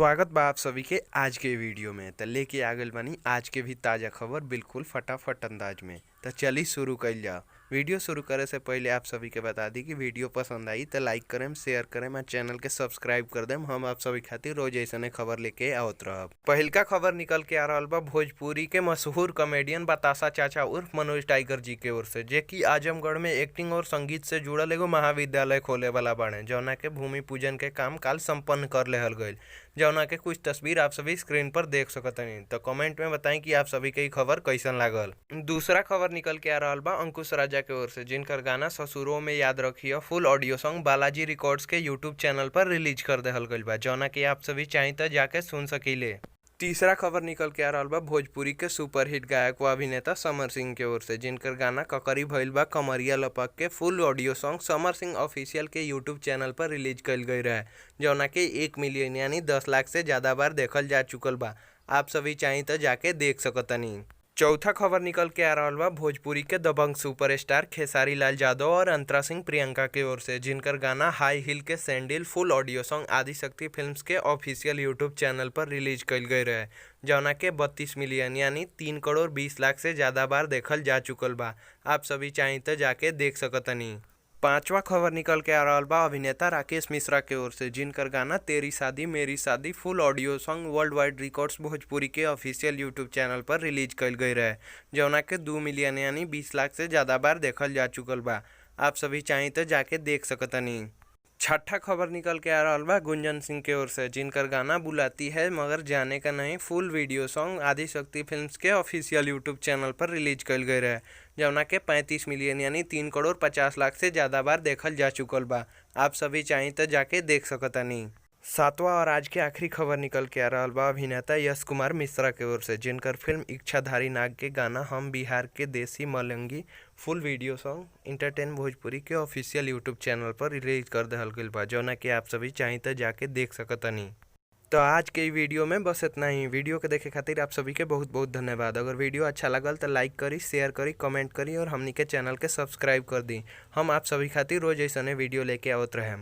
स्वागत बा आप सभी के आज के वीडियो में। तो लेके आ गइल बानी आज के भी ताज़ा खबर बिल्कुल फटाफट अंदाज में। तो चलिए शुरू कइल जाओ। वीडियो शुरू करे से पहले आप सभी के बता दी कि वीडियो पसंद आई तो लाइक करें, शेयर करें और चैनल के सब्सक्राइब कर दें। हम आप सभी खातिर रोज ऐसा खबर लेके आवत रहब। पहिलका खबर निकल के आ रहा बा भोजपुरी के मशहूर कॉमेडियन बतासा चाचा उर्फ मनोज टाइगर जी के ओर से, जे कि आजमगढ़ में एक्टिंग और संगीत से जुड़ल एगो महाविद्यालय खोले वाला बाड़े, जौना के भूमि पूजन के काम काल संपन्न कर लेहल गईल। जौना के कुछ तस्वीर आप सभी स्क्रीन पर देख सकतनी। तो कमेंट में बताएं कि आप सभी के खबर कैसन लागल। दूसरा खबर निकल के आ रहा बा अंकुश राजा के ओर से, जिनकर गाना ससुरों में याद रखिए फुल ऑडियो सॉन्ग बालाजी रिकॉर्ड्स के यूट्यूब चैनल पर रिलीज कर देहल गईल बा, जौना के आप सभी चाही तो जाके सुन सकीले। तीसरा खबर निकल के आ रहा बा भोजपुरी के सुपरहिट गायक व अभिनेता समर सिंह के ओर से, जिनकर गाना ककरी भइल बा कमरिया लपक के फुल audio song Samar Singh official के यूट्यूब चैनल पर रिलीज कल गई रहे, जौना के 1 मिलियन यानी 10 लाख से ज़्यादा बार देखल जा चुकल बा। आप सभी चाही तो जाके देख सकतनी। चौथा खबर निकल के आ रहा बा भोजपुरी के दबंग सुपरस्टार खेसारी लाल यादव और अंतरा सिंह प्रियंका के ओर से, जिनकर गाना हाई हिल के सैंडल फुल ऑडियो सॉन्ग आदिशक्ति फिल्म्स के ऑफिशियल यूट्यूब चैनल पर रिलीज कल गई रहे, जौना के 32 मिलियन यानी 3 करोड़ 20 लाख से ज़्यादा बार देखल जा चुकल बा। आप सभी चाही तो जाके देख सकतनी। पांचवा खबर निकल के आ रहा बा अभिनेता राकेश मिश्रा के ओर से, जिनकर गाना तेरी शादी मेरी शादी full audio song world wide records Bhojpuri के ऑफिशियल यूट्यूब चैनल पर रिलीज कल गई रहे, जौना के 2 मिलियन यानी 20 लाख से ज़्यादा बार देखल जा चुकल बा। आप सभी चाही तो जाके देख सकतनी। छठा खबर निकल के आ रहा बा गुंजन सिंह के ओर से, जिनकर गाना बुलाती है मगर जाने का नहीं फुल वीडियो सॉन्ग आदिशक्ति फिल्म्स के ऑफिशियल यूट्यूब चैनल पर रिलीज कल गए रहे, जौना के 35 मिलियन यानी 3 करोड़ 50 लाख से ज़्यादा बार देखल जा चुकल बा। आप सभी चाही तो जाके देख सकतनी। सातवां और आज के आखिरी खबर निकल के आ रहा बा अभिनेता यश कुमार मिश्रा के ओर से, जिनकर फिल्म इच्छाधारी नाग के गाना हम बिहार के देसी मलंगी फुल वीडियो सॉन्ग इंटरटेन भोजपुरी के ऑफिशियल यूट्यूब चैनल पर रिलीज कर देहल गईल बा, जौना कि आप सभी चाही तो जाके देख सकतनी। तो आज के वीडियो में बस इतना ही। वीडियो के देखे खातिर आप सभी के बहुत बहुत धन्यवाद। अगर वीडियो अच्छा लगल तो लाइक करी, शेयर करी, कमेंट करी और हमनी के चैनल के सब्सक्राइब कर दी। हम आप सभी खातिर रोज ऐसा वीडियो लेके आवत रहें।